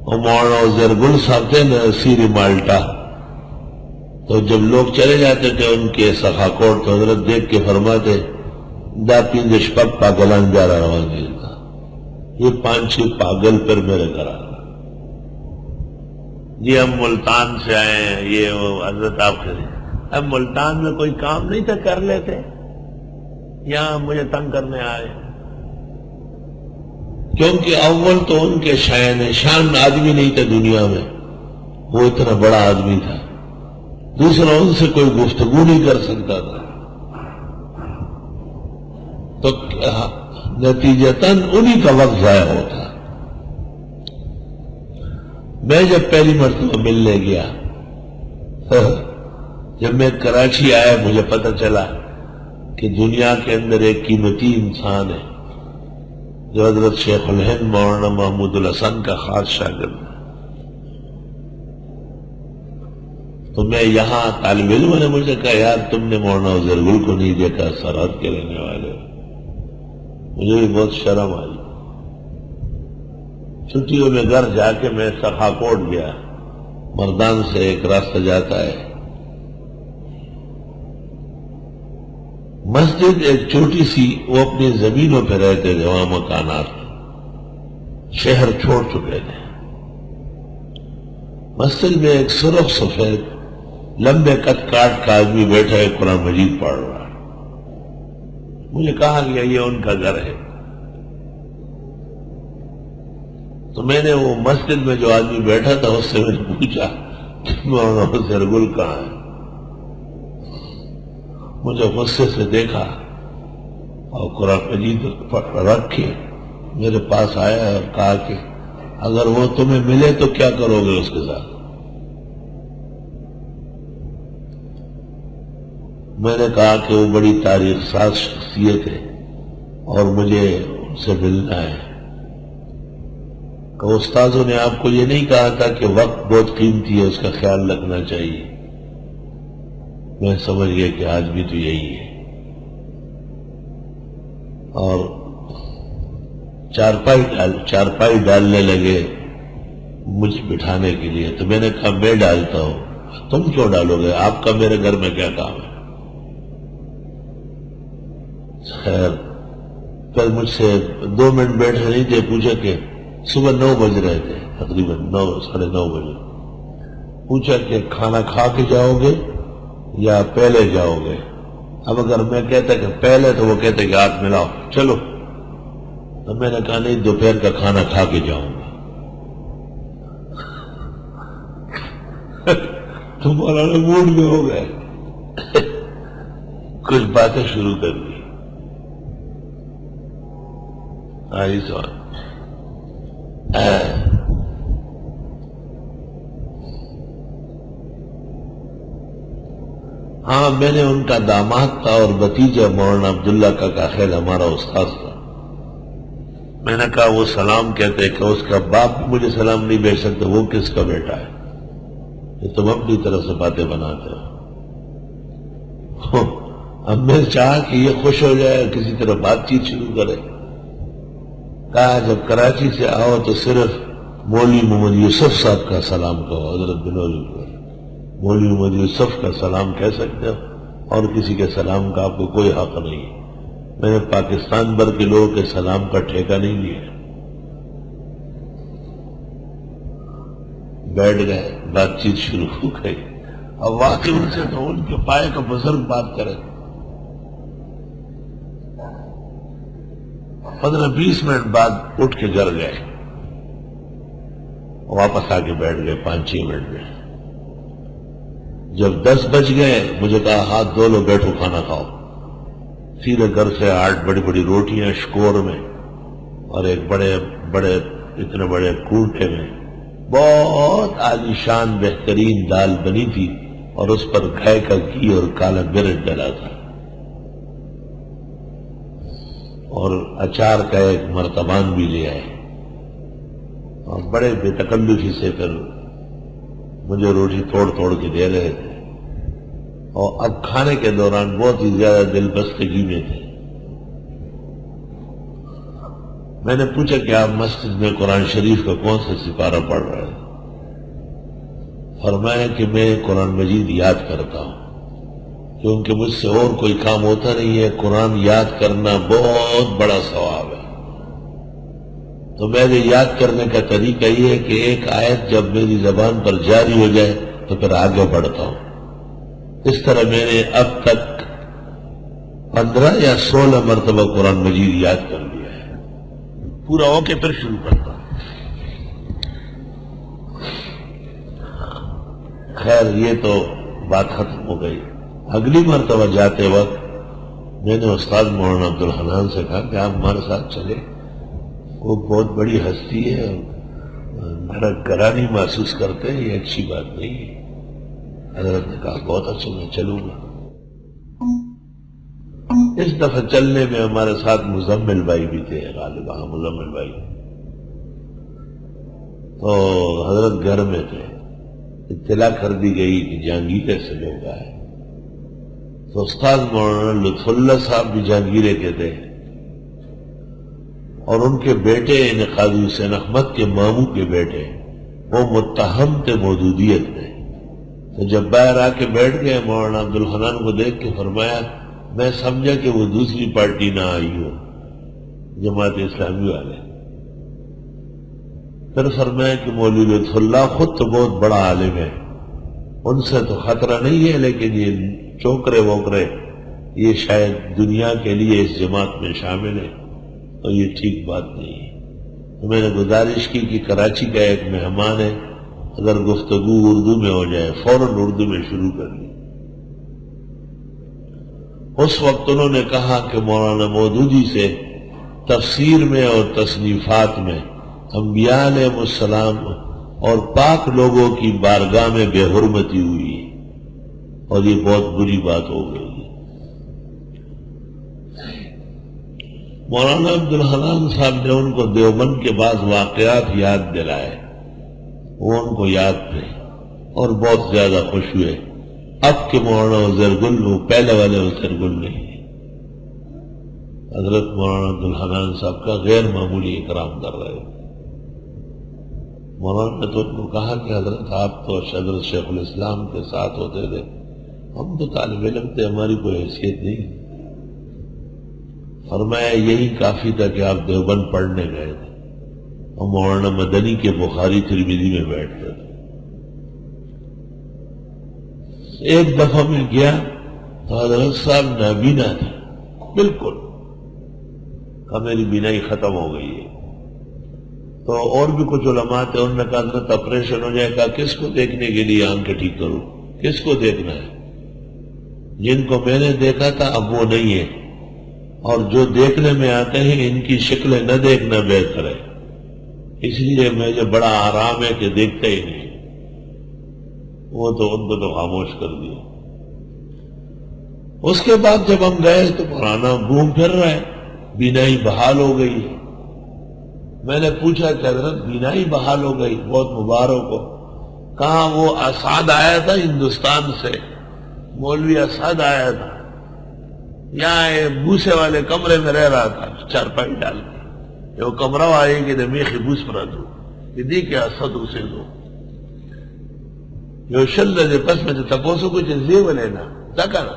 اور مولانا زرگل صاحب تھے نا سیری مالٹا، تو جب لوگ چلے جاتے تھے ان کے سخا کوٹ تو حضرت دیکھ کے فرماتے دا پینج شپک پاگلان بیارا روان دیتا، یہ 5-6 پاگل پر میرے گھر آ رہا۔ جی ہم ملتان سے آئے ہیں، یہ وہ حضرت آپ کے اب ملتان میں کوئی کام نہیں تھا کر لیتے، یہاں مجھے تنگ کرنے آئے، کیونکہ اول تو ان کے شان آدمی نہیں تھا دنیا میں، وہ اتنا بڑا آدمی تھا، دوسرا ان سے کوئی گفتگو نہیں کر سکتا تھا، تو نتیجتاً انہی کا وقت ضائع ہوتا۔ میں جب پہلی مرتبہ ملنے گیا، جب میں کراچی آیا مجھے پتہ چلا کہ دنیا کے اندر ایک قیمتی انسان ہے جو حضرت شیخ الہند مولانا محمود الحسن کا خاص شاگرد ہے۔ تو میں یہاں طالب علم نے مجھے کہا یار تم نے مولانا زرگل کو نہیں دیکھا، سرحد کے رہنے والے ہو۔ مجھے بھی بہت شرم آئی۔ چھٹیوں میں گھر جا کے میں سخا کوٹ گیا، مردان سے ایک راستہ جاتا ہے، مسجد ایک چھوٹی سی، وہ اپنی زمینوں پہ رہتے تھے، وہاں مکانات، شہر چھوڑ چکے تھے۔ مسجد میں ایک سرخ سفید لمبے قد کاٹ کا آدمی بیٹھا ہے، قرآن مجید پڑھ رہا ہے۔ مجھے کہا گیا یہ ان کا گھر ہے، تو میں نے وہ مسجد میں جو آدمی بیٹھا تھا اس سے میں نے پوچھا کہ مولانا زرگل کہاں ہے؟ مجھے غصے سے دیکھا اور قرآن مجید رکھ کے میرے پاس آیا اور کہا کہ اگر وہ تمہیں ملے تو کیا کرو گے اس کے ساتھ؟ میں نے کہا کہ وہ بڑی تاریخ ساز شخصیت ہے اور مجھے ان سے ملنا ہے۔ کہ استاذوں نے آپ کو یہ نہیں کہا تھا کہ وقت بہت قیمتی ہے، اس کا خیال رکھنا چاہیے؟ میں سمجھ گیا کہ آج بھی تو یہی ہے، اور چارپائی ڈالنے لگے مجھے بٹھانے کے لیے، تو میں نے کہا میں ڈالتا ہوں، تم کیوں ڈالو گے؟ آپ کا میرے گھر میں کیا کام ہے؟ خیر پھر مجھ سے 2 منٹ بیٹھے نہیں تھے، پوچھا کہ صبح 9 بج رہے تھے، تقریباً 9:30 بجے، پوچھا کہ کھانا کھا کے جاؤ گے یا پہلے جاؤ گے؟ اب اگر میں کہتا کہ پہلے تو وہ کہتے کہ ہاتھ ملاؤ چلو، تو میں نے کہا نہیں، دوپہر کا کھانا کھا کے جاؤں گا۔ تو مولانا موڈ میں ہو گئے، کچھ باتیں شروع کر دی۔ آئی سوال ہاں میں نے ان کا داماد تھا اور بھتیجا مولانا عبداللہ کا کاخیل ہمارا استاذ تھا۔ میں نے کہا وہ سلام کہتے کہ اس کا باپ بھی مجھے سلام نہیں بھیج سکتے، وہ کس کا بیٹا ہے؟ یہ تم اپنی طرف سے باتیں بناتے ہو۔ اب میں چاہا کہ یہ خوش ہو جائے، کسی طرح بات چیت شروع کرے۔ کہا جب کراچی سے آؤ تو صرف مولوی محمد یوسف صاحب کا سلام کہو، حضرت بنوری کو مولوی محمد یوسف کا سلام کہہ سکتے ہو، اور کسی کے سلام کا آپ کو کوئی حق نہیں ہے۔ میں نے پاکستان بھر کے لوگوں کے سلام کا ٹھیکہ نہیں لیا۔ بیٹھ گئے، بات چیت شروع ہو گئی۔ اب واقعی ان سے تو ان کے پائے کا بزرگ بات کرے، 15-20 منٹ بعد اٹھ کے گھر گئے، واپس آ کے بیٹھ گئے 5-6 منٹ میں۔ جب 10 بج گئے مجھے کہا ہاتھ دھو لو، بیٹھو کھانا کھاؤ۔ سیدھے گھر سے 8 بڑی بڑی روٹیاں شکور میں، اور ایک بڑے اتنے بڑے کونٹے میں بہت عالیشان بہترین دال بنی تھی، اور اس پر گائے کا گھی اور کالا مرچ ڈلا تھا، اور اچار کا ایک مرتبان بھی لے آئے، اور بڑے بے تکلفی سے پھر مجھے روٹی توڑ کے دے رہے تھے، اور اب کھانے کے دوران بہت ہی زیادہ دل بستگی میں تھے۔ میں نے پوچھا کہ آپ مسجد میں قرآن شریف کا کون سا سپارہ پڑھ رہے ہیں؟ فرمایا کہ میں قرآن مجید یاد کرتا ہوں، کیونکہ مجھ سے اور کوئی کام ہوتا نہیں ہے، قرآن یاد کرنا بہت بڑا ثواب ہے۔ تو میرے یاد کرنے کا طریقہ یہ ہے کہ ایک آیت جب میری زبان پر جاری ہو جائے تو پھر آگے بڑھتا ہوں۔ اس طرح میں نے اب تک 15 یا 16 مرتبہ قرآن مجید یاد کر لیا ہے، پورا ہو کے پھر شروع کرتا ہوں۔ خیر یہ تو بات ختم ہو گئی۔ اگلی مرتبہ جاتے وقت میں نے استاد مولانا عبدالحنان سے کہا کہ آپ ہمارے ساتھ چلے، وہ بہت بڑی ہستی ہے، میرا گرانی محسوس کرتے ہیں، یہ اچھی بات نہیں ہے۔ حضرت نے کہا بہت اچھا، میں چلوں گا۔ اس دفعہ چلنے میں ہمارے ساتھ مزمل بھائی بھی تھے، غالب مزمل بھائی، تو حضرت گھر میں تھے، اطلاع کر دی گئی کہ جہانگیر سے لوگ آئے، تو استاد مولانا لطف اللہ صاحب بھی جہانگیرے کے تھے، اور ان کے بیٹے یعنی قاضی حسین احمد کے ماموں کے بیٹے وہ متہم تھے مودودیت میں۔ تو جب باہر آ کے بیٹھ گئے، مولانا عبدالحنان کو دیکھ کے فرمایا میں سمجھا کہ وہ دوسری پارٹی نہ آئی ہو، جماعت اسلامی والے۔ پھر فرمایا کہ مولوی لطف اللہ خود تو بہت بڑا عالم ہے، ان سے تو خطرہ نہیں ہے، لیکن یہ چوکرے ووکرے یہ شاید دنیا کے لیے اس جماعت میں شامل ہے، اور یہ ٹھیک بات نہیں ہے۔ تو میں نے گزارش کی کہ کراچی کا ایک مہمان ہے، اگر گفتگو اردو میں ہو جائے فوراً اردو میں شروع کر لی۔ اس وقت انہوں نے کہا کہ مولانا مودودی سے تفسیر میں اور تصنیفات میں انبیاء علیہ السلام اور پاک لوگوں کی بارگاہ میں بے حرمتی ہوئی ہے، اور یہ بہت بری بات ہو گئی۔ مولانا عبدالحنان صاحب نے ان کو دیوبند کے بعض واقعات یاد دلائے، وہ ان کو یاد تھے اور بہت زیادہ خوش ہوئے۔ اب کے مولانا عزیر گل وہ پہلے والے عزیر گل نہیں ہے۔ حضرت مولانا عبدالحنان صاحب کا غیر معمولی اکرام کر رہے ہیں۔ مولانا نے تو ان کو کہا کہ حضرت آپ تو حضرت شیخ الاسلام کے ساتھ ہوتے تھے، ہم تو طالب علم تھے، ہماری کوئی حیثیت نہیں۔ فرمایا یہی کافی تھا کہ آپ دیوبند پڑھنے گئے تھے، اور مولانا مدنی کے بخاری ترمذی میں بیٹھتے تھے۔ ایک دفعہ میں گیا تو حضرت صاحب نابینا تھے بالکل، کہ میری بینائی ختم ہو گئی ہے۔ تو اور بھی کچھ علماء تھے، انہوں نے کہا حضرت آپریشن ہو جائے گا، کس کو دیکھنے کے لیے آنکھیں ٹھیک کروں، کس کو دیکھنا ہے؟ جن کو میں نے دیکھا تھا اب وہ نہیں ہے، اور جو دیکھنے میں آتے ہیں ان کی شکلیں نہ دیکھنا بہتر ہے، اس لیے مجھے بڑا آرام ہے کہ دیکھتا ہی نہیں۔ وہ تو ان کو تو خاموش کر دیا۔ اس کے بعد جب ہم گئے تو پرانا گھوم پھر رہا ہے، بینائی بحال ہو گئی ہے۔ میں نے پوچھا کہ حضرت بینائی بحال ہو گئی، بہت مبارک ہو۔ کہاں وہ اسعد آیا تھا ہندوستان سے، مولوی اسعد آیا تھا، یہاں بوسے والے کمرے میں رہ رہا تھا چارپائی ڈال کے، وہ کمرہ آئے کہ میخی بوس پر دو کہ دی کہ اسد اسے دو یو شل دے پس میں تپوسو کچھ زیو لینا تکا نا۔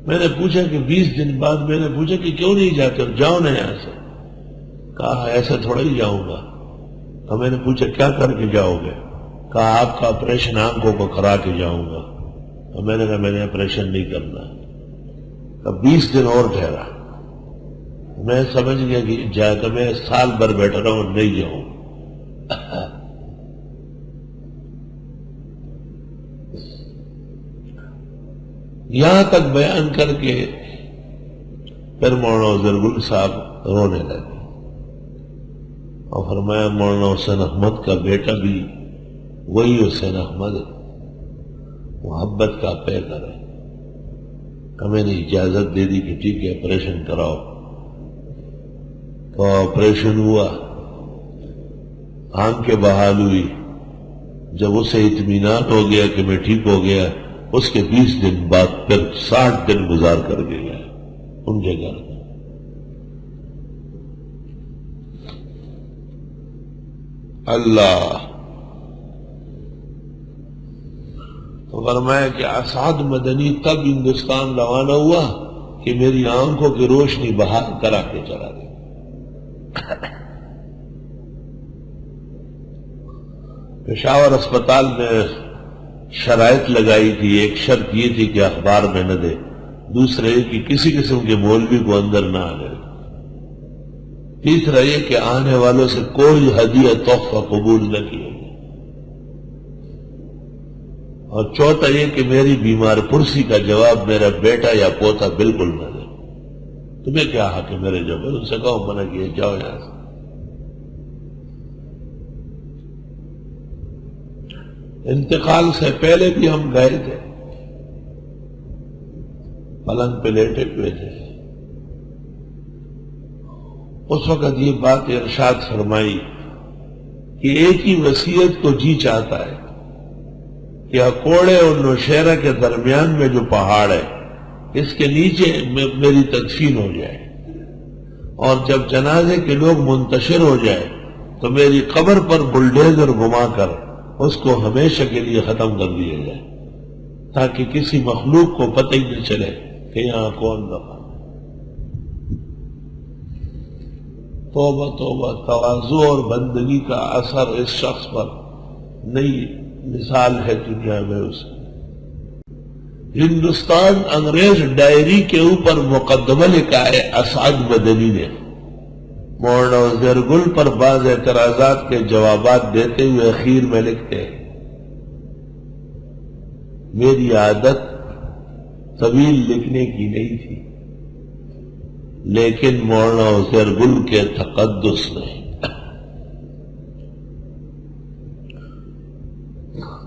میں نے پوچھا کہ 20 دن بعد میں نے پوچھا کہ کیوں نہیں جاتے اور جاؤ نا یہاں سے؟ کہا ایسا تھوڑا ہی جاؤں گا۔ تو میں نے پوچھا کیا کر کے جاؤ گے؟ کہا آپ کا آپریشن آنکھوں کو کرا کے جاؤں گا۔ تو میں نے کہا میں نے آپریشن نہیں کرنا۔ 20 دن اور ٹھہرا، میں سمجھ گیا کہ جا کر میں سال بھر بیٹھا رہا ہوں، نہیں جاؤں۔ یہاں تک بیان کر کے پھر مولانا عزیر گل صاحب رونے لگے اور فرمایا مولانا حسین احمد کا بیٹا بھی وہی حسین احمد ہے، محبت کا پیکر ہے۔ کہ میں نے اجازت دے دی کہ ٹھیک ہے آپریشن کراؤ۔ تو آپریشن ہوا، آنکھیں بحال ہوئی۔ جب اسے اطمینان ہو گیا کہ میں ٹھیک ہو گیا، اس کے 20 دن بعد پھر 60 دن گزار کر کے گیا ان کے گھر۔ اللہ تو فرمایا کہ اسعد مدنی تب ہندوستان روانہ ہوا کہ میری آنکھوں کی روشنی بحال کرا کے چلا گیا. پشاور اسپتال میں شرائط لگائی تھی. ایک شرط یہ تھی کہ اخبار میں نہ دے، دوسرا یہ کہ کسی قسم کے مولوی کو اندر نہ آنے، تیسرا یہ کہ آنے والوں سے کوئی ہدیہ تحفہ قبول نہ کیا، اور چوتھا یہ کہ میری بیمار پرسی کا جواب میرا بیٹا یا پوتا بالکل نہ دے. تمہیں کیا حق ہے میرے جب؟ ان سے کہو منع کیے جاؤ یہاں سے. انتقال سے پہلے بھی ہم گئے تھے، پلنگ پہ لیٹے ہوئے تھے. اس وقت یہ بات ارشاد فرمائی کہ ایک ہی وصیت کو جی چاہتا ہے کہ اکوڑے اور نوشہرہ کے درمیان میں جو پہاڑ ہے اس کے نیچے میری تدفین ہو جائے، اور جب جنازے کے لوگ منتشر ہو جائے تو میری قبر پر بلڈیزر گھما کر اس کو ہمیشہ کے لیے ختم کر دیا جائے، تاکہ کسی مخلوق کو پتہ ہی نہ چلے کہ یہاں کون دفن. توبہ توبہ، تواضع اور بندگی کا اثر اس شخص پر نئی مثال ہے دنیا میں. اس ہندوستان انگریز ڈائری کے اوپر مقدمہ لکھا ہے اسعد مدنی نے. مولانا وزیر گل پر بعض اعتراضات کے جوابات دیتے ہوئے اخیر میں لکھتے ہیں، میری عادت طویل لکھنے کی نہیں تھی، لیکن مولانا وزیر گل کے تقدس نے،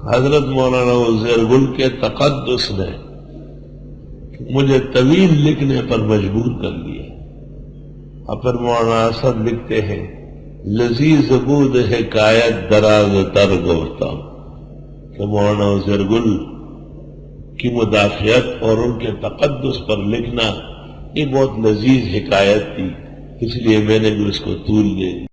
حضرت مولانا وزیر گل کے تقدس نے مجھے طویل لکھنے پر مجبور کر دیا. اور پھر مولانا اسد لکھتے ہیں، لذیذ بود حکایت دراز تر گفتم، کہ مولانا وزیر گل کی مدافعت اور ان کے تقدس پر لکھنا یہ بہت لذیذ حکایت تھی، اس لیے میں نے بھی اس کو طول دے دی.